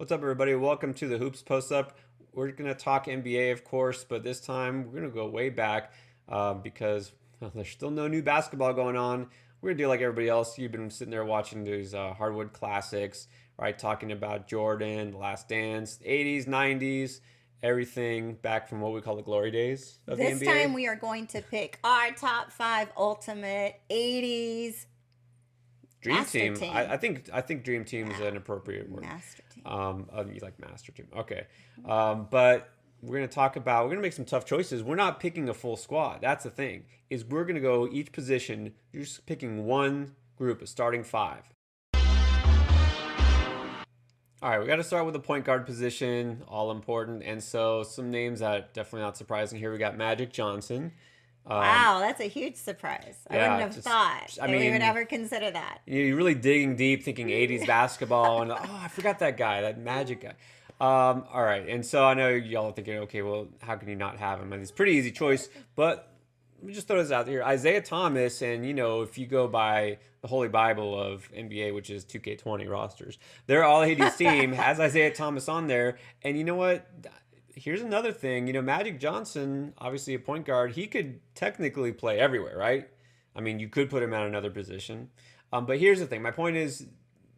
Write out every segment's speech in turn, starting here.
What's up, everybody? Welcome to the Hoops Post Up. We're going to talk NBA, of course, but this time we're going to go way back because there's still no new basketball going on. We're going to do like everybody else. You've been sitting there watching these hardwood classics, right? Talking about Jordan, The Last Dance, 80s, 90s, everything back from what we call the glory days of the This NBA. time we are going to pick our top 5 ultimate 80s Dream master Team. team. I think Dream Team is an appropriate word. Master team. You like Master Team. Okay. But we're going to make some tough choices. We're not picking a full squad. That's the thing, is we're going to go each position. You're just picking one group, a starting 5. All right, we got to start with the point guard position, all important. And so some names that definitely not surprising here. We got Magic Johnson. Wow, that's a huge surprise. I yeah, wouldn't have thought that we would ever consider that. You're really digging deep, thinking 80s basketball, and I forgot that guy, that Magic guy. All right, and so I know y'all are thinking, okay, well, how can you not have him? And it's a pretty easy choice, but let me just throw this out here. Isiah Thomas, and if you go by the Holy Bible of NBA, which is 2K20 rosters, their All-80s team has Isiah Thomas on there, and you know what? Here's another thing. Magic Johnson, obviously a point guard, he could technically play everywhere, right? I mean, you could put him at another position. But here's the thing. My point is,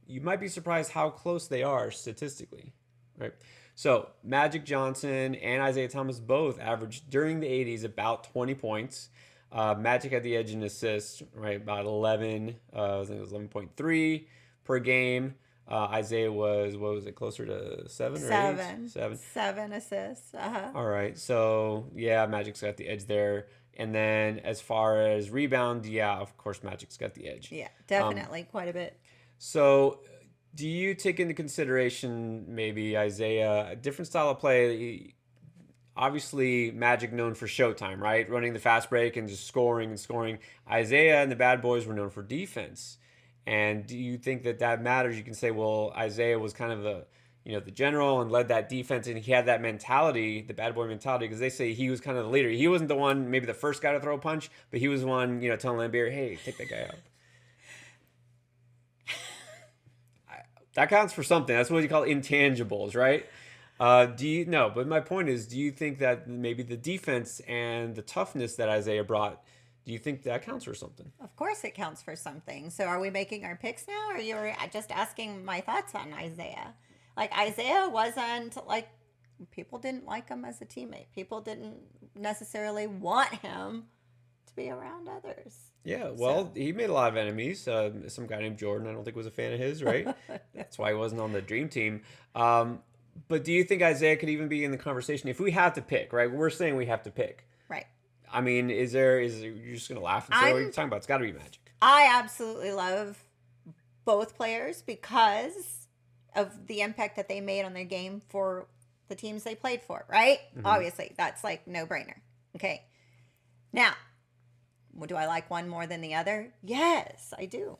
you might be surprised how close they are statistically, right? So Magic Johnson and Isiah Thomas both averaged during the 80s about 20 points. Magic had the edge in assists, right? About 11, I think it was 11.3 per game. Isiah was, what was it, closer to 7 or 8? 7 assists. All right. So, yeah, Magic's got the edge there. And then as far as rebound, yeah, of course, Magic's got the edge. Yeah, definitely quite a bit. So, do you take into consideration maybe Isiah, a different style of play? Obviously, Magic known for showtime, right? Running the fast break and just scoring and scoring. Isiah and the Bad Boys were known for defense. And do you think that matters? You can say, well, Isiah was kind of the general and led that defense, and he had that mentality, the bad boy mentality, because they say he was kind of the leader. He wasn't the one, maybe the first guy to throw a punch, but he was the one, telling Lambeer, hey, take that guy out. That counts for something. That's what you call intangibles, right? But my point is, do you think that maybe the defense and the toughness that Isiah brought, do you think that counts for something? Of course it counts for something. So are we making our picks now, or you're just asking my thoughts on Isiah? Like, Isiah wasn't, people didn't like him as a teammate. People didn't necessarily want him to be around others. Yeah, well, he made a lot of enemies. Some guy named Jordan, I don't think was a fan of his, right? That's why he wasn't on the Dream Team. But do you think Isiah could even be in the conversation if we had to pick, right? We're saying we have to pick. Right. I mean, you're just going to laugh and say, what are you talking about? It's got to be Magic. I absolutely love both players because of the impact that they made on their game for the teams they played for, right? Mm-hmm. Obviously, that's no brainer. Okay. Now, do I like one more than the other? Yes, I do.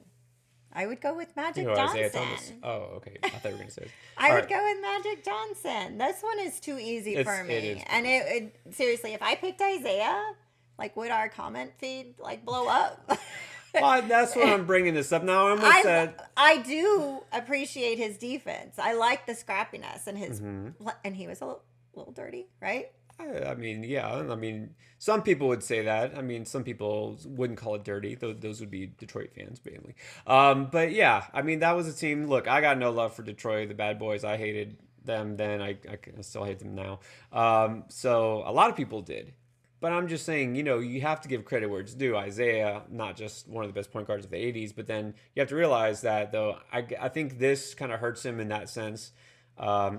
I would go with Magic Johnson. Isiah Thomas. Oh, okay. I thought you were going to say it. I would go with Magic Johnson. This one is too easy for me. And seriously, if I picked Isiah, would our comment feed blow up? Well, that's what I'm bringing this up now. I do appreciate his defense. I like the scrappiness and his, and he was a little dirty, right? I mean, yeah. I mean, some people would say that. I mean, some people wouldn't call it dirty. Those would be Detroit fans, mainly. But yeah, I mean, that was a team. Look, I got no love for Detroit, the Bad Boys. I hated them then. I still hate them now. So a lot of people did. But I'm just saying, you have to give credit where it's due. Isiah, not just one of the best point guards of the 80s, but then you have to realize that, though, I think this kind of hurts him in that sense.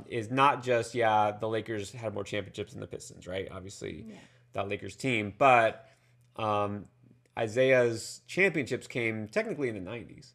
Is not just, the Lakers had more championships than the Pistons, right? Obviously, that Lakers team. But Isiah's championships came technically in the 90s.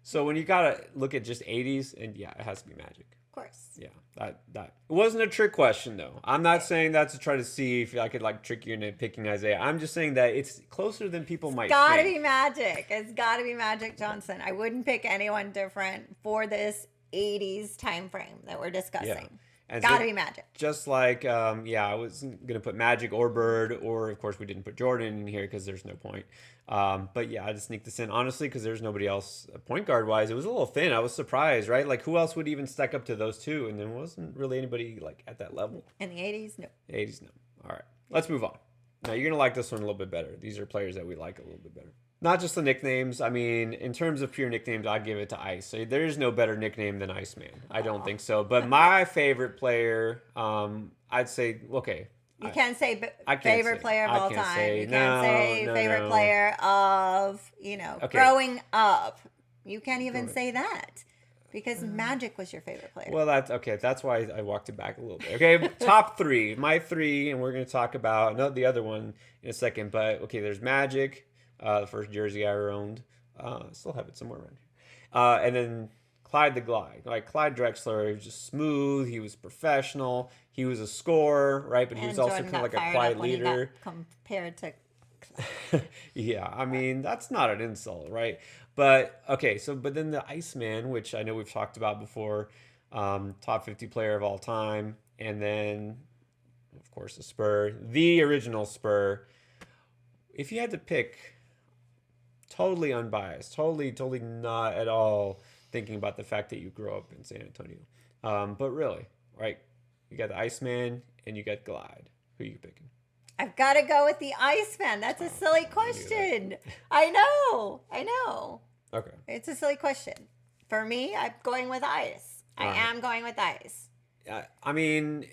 So when you got to look at just 80s, and it has to be Magic. Of course. Yeah, that it wasn't a trick question, though. I'm not saying that to try to see if I could trick you into picking Isiah. I'm just saying that it's closer than people might think. Gotta be Magic. It's gotta be Magic Johnson. I wouldn't pick anyone different for this 80s time frame that we're discussing. And Gotta be Magic. Just like, I wasn't going to put Magic or Bird, or of course we didn't put Jordan in here because there's no point. But yeah, I just sneaked this in, honestly, because there's nobody else point guard wise. It was a little thin. I was surprised, right? Like, who else would even stack up to those two? And there wasn't really anybody like at that level. In the 80s, no. 80s, no. All right, let's move on. Now, you're going to like this one a little bit better. These are players that we like a little bit better. Not just the nicknames. I mean, in terms of pure nicknames, I'd give it to Ice. So there is no better nickname than Iceman. I don't think so. But my favorite player, I'd say, okay. You can't say favorite player of all time. You can't say favorite player of, growing up. You can't even say that. Because Magic was your favorite player. Well, that's okay. That's why I walked it back a little bit. Okay, top three. My three, and we're going to talk about the other one in a second. But, okay, there's Magic, the first jersey I ever owned. I still have it somewhere around here. And then Clyde the Glide. Like, Clyde Drexler, he was just smooth. He was professional. He was a scorer, right? But he was also kind of like a quiet leader. Compared to yeah, I mean, that's not an insult, right? But, okay, but then the Iceman, which I know we've talked about before, top 50 player of all time, and then, of course, the Spur, the original Spur. If you had to pick, totally unbiased, totally not at all thinking about the fact that you grew up in San Antonio, but really, right, you got the Iceman and you got Glide. Who are you picking? I've got to go with the Iceman. That's a silly question. I know. Okay. It's a silly question. For me, I'm going with Ice. I am going with Ice. I mean,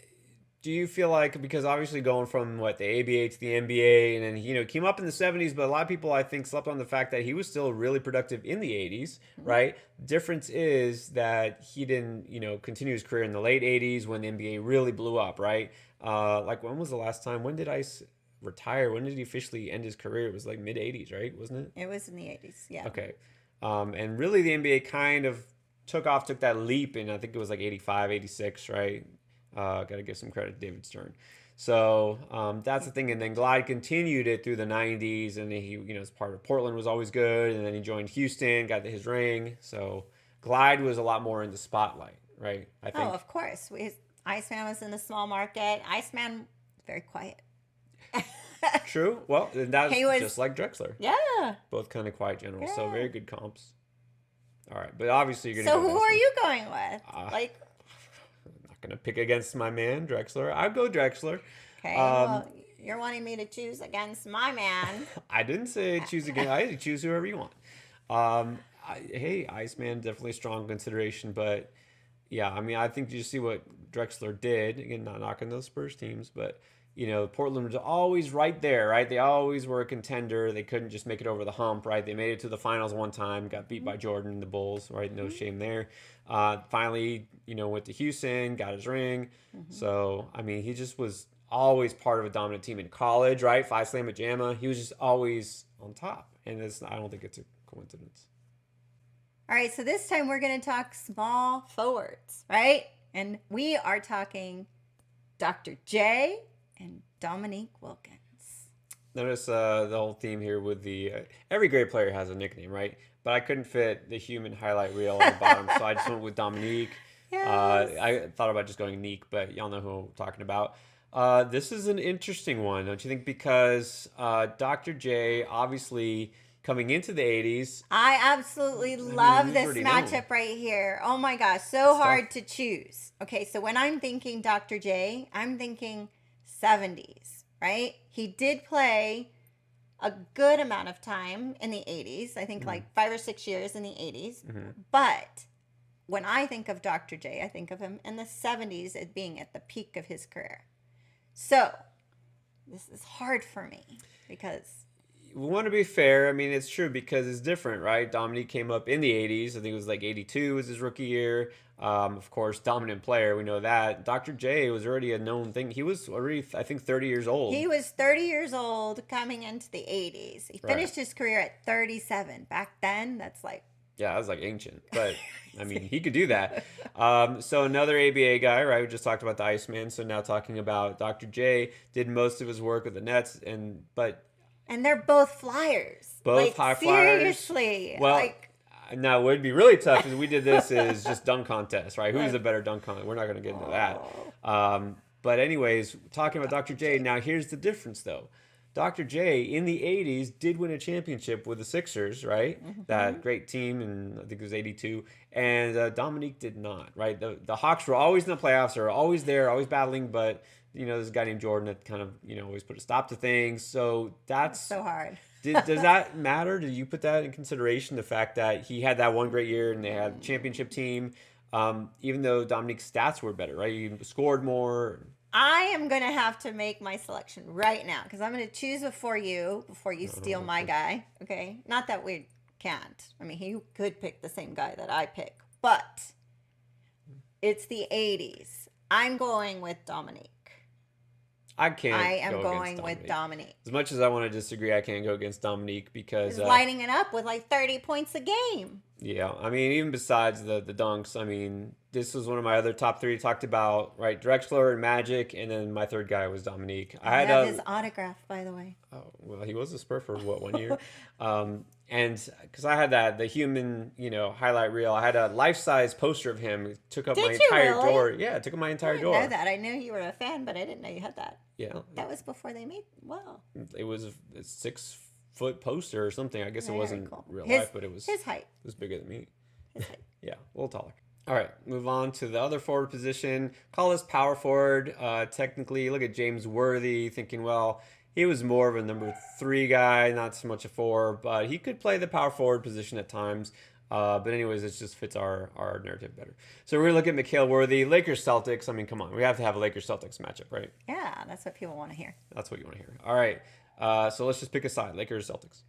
do you feel like, because obviously going from the ABA to the NBA, and then came up in the 70s, but a lot of people I think slept on the fact that he was still really productive in the 80s, right? Difference is that he didn't continue his career in the late 80s when the NBA really blew up, right? Like, when was the last time? When did Ice retire? When did he officially end his career? It was like mid 80s, right? Wasn't it? It was in the 80s. Yeah. Okay. And really the NBA kind of took that leap in, I think it was like 85, 86, right? Got to give some credit to David Stern. So that's the thing. And then Glide continued it through the 90s, and then he, as part of Portland was always good. And then he joined Houston, got his ring. So Glide was a lot more in the spotlight, right? I think. Oh, of course. Iceman was in the small market. Iceman, very quiet. True. Well, that's just like Drexler. Yeah. Both kind of quiet generals. Yeah. So very good comps. All right. But obviously you're going to So who are you going with? I'm not going to pick against my man, Drexler. I'd go Drexler. Okay. Well, you're wanting me to choose against my man. I didn't say choose against. I had to choose whoever you want. Hey, Iceman, definitely a strong consideration. But, yeah, I mean, I think you see what Drexler did. Again, not knocking those Spurs teams, but Portland was always right there, right? They always were a contender. They couldn't just make it over the hump, right? They made it to the finals one time, got beat by Jordan and the Bulls, right? No shame there. Finally, went to Houston, got his ring. So, I mean, he just was always part of a dominant team in college, right? Phi Slamma Jamma. He was just always on top. And I don't think it's a coincidence. All right, so this time we're going to talk small forwards, right? And we are talking Dr. J and Dominique Wilkins. Notice the whole theme here with the every great player has a nickname, right? But I couldn't fit the human highlight reel on the bottom, so I just went with Dominique. Yes. I thought about just going Neek, but y'all know who I'm talking about. This is an interesting one, don't you think? Because Dr. J, obviously coming into the 80s. I absolutely love this matchup right here. Oh my gosh, so hard to choose. Okay, so when I'm thinking Dr. J, I'm thinking 70s, right? He did play a good amount of time in the 80s. I think like 5 or 6 years in the 80s. But when I think of Dr. J, I think of him in the 70s as being at the peak of his career. So this is hard for me because we want to be fair. I mean, it's true because it's different, right? Dominique came up in the 80s. I think it was like 82 was his rookie year. Of course, dominant player. We know that. Dr. J was already a known thing. He was already, I think, 30 years old. He was 30 years old coming into the 80s. He finished his career at 37. Back then, that's like... Yeah, that was like ancient. But, I mean, he could do that. So another ABA guy, right? We just talked about the Iceman. So now talking about Dr. J, did most of his work with the Nets. And they're both flyers. Both high flyers. Seriously. Well, Now, what would be really tough is we did this is just dunk contest, right? Who's Right. the better dunk contest? We're not going to get into that. Oh. But anyways, talking about Dr. J, now here's the difference, though. Dr. J in the 80s did win a championship with the Sixers, right? Mm-hmm. That great team, and I think it was 82. And Dominique did not, right? The Hawks were always in the playoffs. They were always there, always battling. But, there's a guy named Jordan that kind of, always put a stop to things. So That's that's so hard. does that matter? Did you put that in consideration? The fact that he had that one great year and they had a championship team, even though Dominique's stats were better, right? He scored more. I am going to have to make my selection right now because I'm going to choose before you steal my guy. Okay. Not that we can't. I mean, he could pick the same guy that I pick, but it's the 80s. I'm going with Dominique. I can't. I am go going against with Dominique. As much as I want to disagree, I can't go against Dominique because He's lighting it up with like 30 points a game. yeah, I mean, even besides the dunks, I mean, this was one of my other top three talked about, right? Drexler and Magic, and then my third guy was Dominique. I have his autograph, by the way. Oh, well, he was a Spur for what, 1 year? And because I had the human, highlight reel, I had a life-size poster of him. It took up my Did you entire really? door. Yeah, it took up my I entire didn't door. know that. I knew you were a fan, but I didn't know you had that. Yeah, That was before they made. Wow. it was a 6-foot poster or something. I guess it Very wasn't cool. real His- life, but it was His height. bigger than me. His height. Yeah, a little taller. All right, move on to the other forward position. Call this power forward. Technically, look at James Worthy, thinking, well, he was more of a number 3 guy, not so much a 4, but he could play the power forward position at times. But anyways, it just fits our narrative better. So we're going to look at Mikhail Worthy, Lakers Celtics. I mean, come on, we have to have a Lakers Celtics matchup, right? Yeah, that's what people want to hear. That's what you want to hear. All right, so let's just pick a side, Lakers Celtics.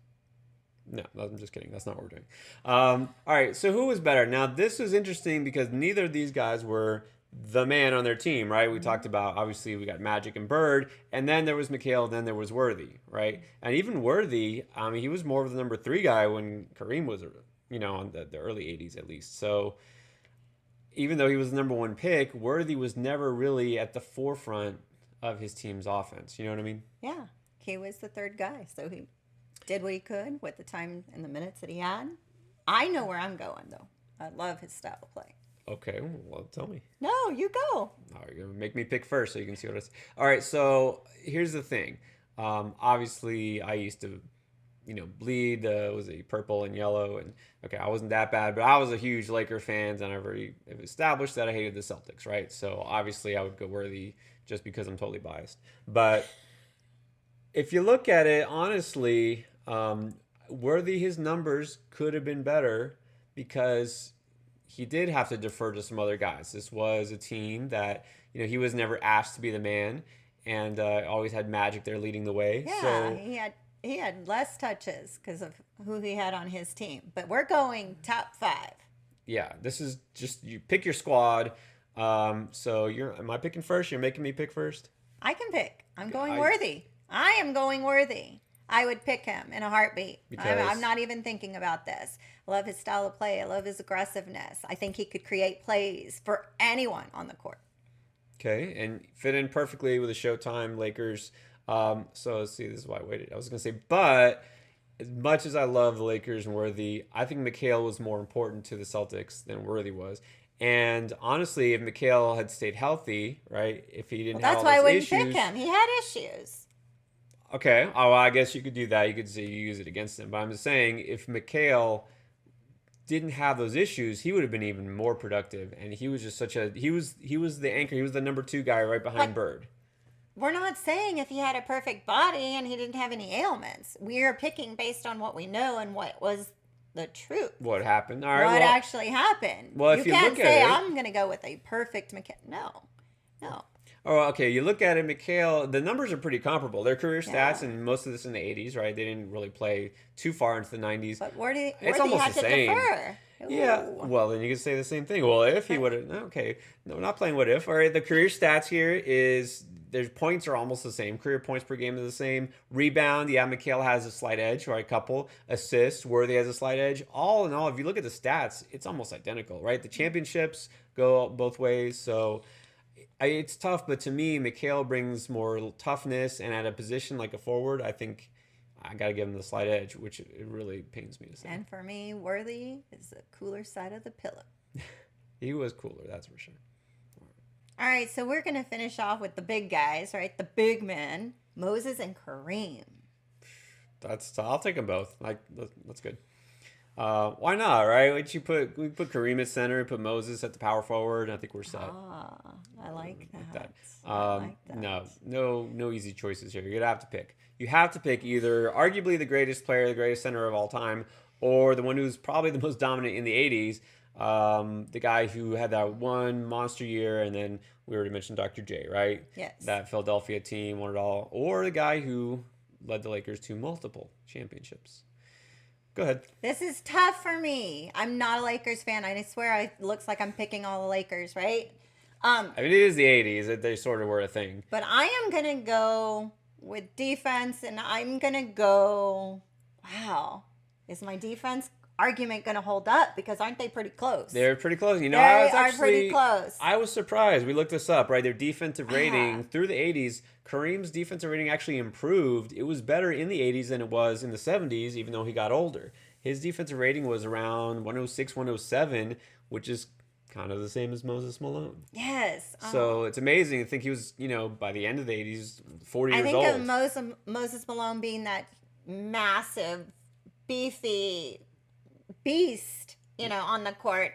No, I'm just kidding. That's not what we're doing. All right, so who was better? Now, this was interesting because neither of these guys were the man on their team, right? We talked about, obviously, we got Magic and Bird, and then there was Mikhail, then there was Worthy, right? And even Worthy, I mean, he was more of the number 3 guy when Kareem was, on the early 80s at least. So even though he was the number 1 pick, Worthy was never really at the forefront of his team's offense. You know what I mean? Yeah, he was the 3rd guy, so he did what he could with the time and the minutes that he had. I know where I'm going, though. I love his style of play. Okay, well, tell me. No, you go. All right, you're gonna make me pick first so you can see what I say. All right, so here's the thing. Obviously, I used to, bleed. Was it purple and yellow? And okay, I wasn't that bad, but I was a huge Laker fan, and I've already established that I hated the Celtics, right? So obviously, I would go Worthy just because I'm totally biased. But if you look at it honestly, Worthy, his numbers could have been better because he did have to defer to some other guys. This was a team that, he was never asked to be the man and always had Magic there leading the way. Yeah, So, he had less touches because of who he had on his team. But we're going top 5. yeah, this is just, you pick your squad. So am I picking first? You're making me pick first? I can pick. I'm going Worthy. I am going Worthy. I would pick him in a heartbeat. I'm not even thinking about this. I love his style of play. I love his aggressiveness. I think he could create plays for anyone on the court. Okay, and fit in perfectly with the Showtime Lakers. So let's see, this is why I waited. I was going to say, but as much as I love the Lakers and Worthy, I think Mikhail was more important to the Celtics than Worthy was. And honestly, if Mikhail had stayed healthy, right, if he didn't have all that's why I those wouldn't issues, pick him. He had issues. Okay. Oh, well, I guess you could do that. You could say you use it against him. But I'm just saying, if Mikhail didn't have those issues, he would have been even more productive. And he was just he was the anchor. He was the number 2 guy right behind Bird. We're not saying if he had a perfect body and he didn't have any ailments. We are picking based on what we know and what was the truth. What happened? All right. What actually happened. Well, if you can't look at say, it- I'm going to go with a perfect Mikhail. No. Oh, okay. You look at it, Mikhail, the numbers are pretty comparable. Their career stats, Yeah. and most of this in the 80s, right? They didn't really play too far into the 90s. But Worthy almost had the to same. defer. Yeah, Ooh. well, then you could say the same thing. Well, if he would have, okay, no, not playing what if. All right, the career stats here is their points are almost the same. Career points per game is the same. Rebound, yeah, Mikhail has a slight edge, right? A couple. Assists, Worthy has a slight edge. All in all, if you look at the stats, it's almost identical, right? The championships go both ways, so it's tough. But to me, Mikhail brings more toughness, and at a position like a forward, I think I got to give him the slight edge, which it really pains me to say. And for me, Worthy is the cooler side of the pillow. He was cooler, that's for sure. All right, so we're going to finish off with the big guys, right? The big men, Moses and Kareem. I'll take them both. That's good. Why not, right? We put Kareem at center, put Moses at the power forward, and I think we're set. I like that. No easy choices here. You're gonna have to pick. You have to pick either arguably the greatest player, the greatest center of all time, or the one who's probably the most dominant in the '80s. The guy who had that one monster year, and then we already mentioned Dr. J, right? Yes. That Philadelphia team won it all, or the guy who led the Lakers to multiple championships. Go ahead. This is tough for me. I'm not a Lakers fan. I swear it looks like I'm picking all the Lakers, right? I mean, it is the '80s. They sort of were a thing. But I am going to go with defense, and I'm going to go, wow, is my defense argument going to hold up? Because aren't they pretty close? They're pretty close. You know, They are pretty close. I was surprised. We looked this up, right? Their defensive rating through the '80s, Kareem's defensive rating actually improved. It was better in the '80s than it was in the '70s, even though he got older. His defensive rating was around 106, 107, which is kind of the same as Moses Malone. Yes. So it's amazing. I think he was, by the end of the '80s, 40 years old. I think of Moses Malone being that massive, beefy beast, on the court,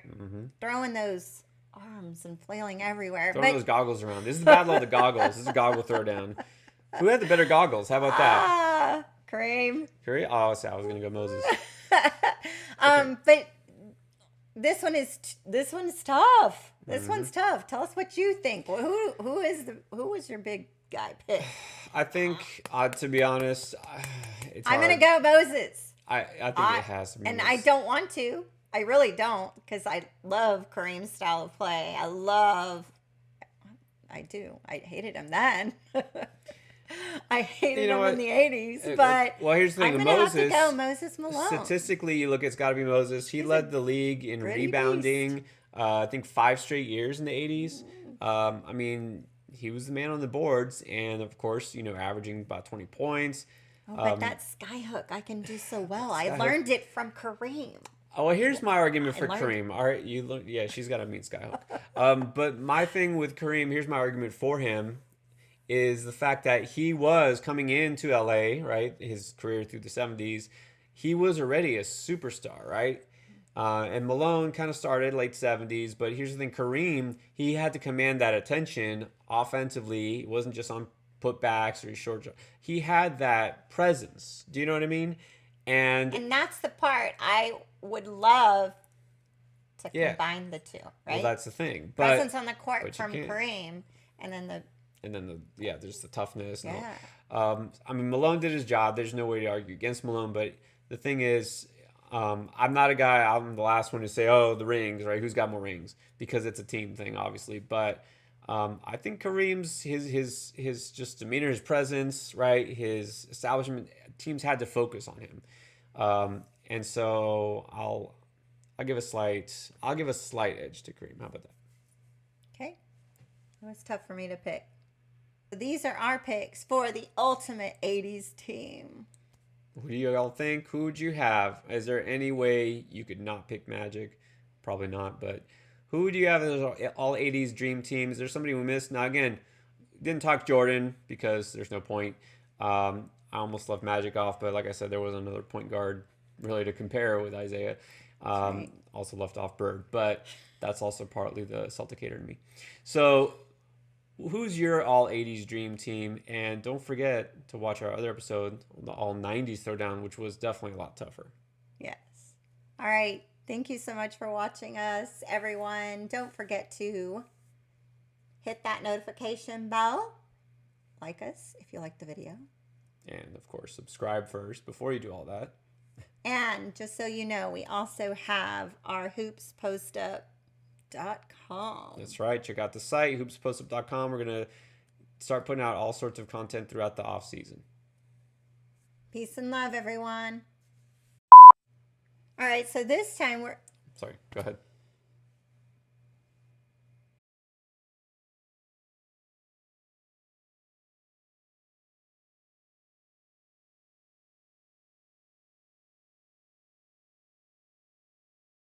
throwing those arms and flailing everywhere. Throwing those goggles around. This is the battle of the goggles. This is a goggle throwdown. Who had the better goggles? How about that? Kareem. Kareem? Oh, so I was going to go Moses. But this one is tough. This one's tough. Tell us what you think. Who was your big guy pick? I think, to be honest, it's I'm hard. going to go Moses. I think it has to be. And I don't want to. I really don't, because I love Kareem's style of play. I do. I hated him then. I hated him in the 80s, but here's the thing. I'm going to have to go Moses Malone. Statistically, you look, it's got to be Moses. He led the league in rebounding, I think 5 straight years in the 80s. I mean, he was the man on the boards, and of course, averaging about 20 points. But that skyhook I can do so well. I learned it from Kareem. Oh, well, here's my argument for Kareem. All right, she's got a mean skyhook. But my thing with Kareem, here's my argument for him, is the fact that he was coming into LA, right? His career through the 70s, he was already a superstar, right? And Malone kind of started late 70s, but here's the thing: Kareem, he had to command that attention offensively. He wasn't just on putbacks or short. He had that presence. Do you know what I mean? And that's the part I would love to combine the two, right? Well, that's the thing. Presence on the court from Kareem, and then there's the toughness. Yeah. I mean, Malone did his job. There's no way to argue against Malone. But the thing is, I'm not a guy. I'm the last one to say, "Oh, the rings, right? Who's got more rings?" Because it's a team thing, obviously. But I think Kareem's his just demeanor, his presence, right? His establishment, teams had to focus on him, and so I'll give a slight edge to Kareem. How about that? Okay, it was tough for me to pick. These are our picks for the ultimate '80s team. Who do you all think? Who would you have? Is there any way you could not pick Magic? Probably not, but. Who do you have as all 80s dream teams? There's somebody we missed. Now, again, didn't talk Jordan because there's no point. I almost left Magic off, but like I said, there was another point guard really to compare with Isiah. Right. Also left off Bird, but that's also partly the Celticator in me. So who's your all 80s dream team? And don't forget to watch our other episode, the all 90s throwdown, which was definitely a lot tougher. Yes. All right. Thank you so much for watching us, everyone. Don't forget to hit that notification bell. Like us if you like the video. And, of course, subscribe first before you do all that. And just so you know, we also have our hoopspostup.com. That's right. Check out the site, hoopspostup.com. We're going to start putting out all sorts of content throughout the off season. Peace and love, everyone. All right, so this time Sorry, go ahead.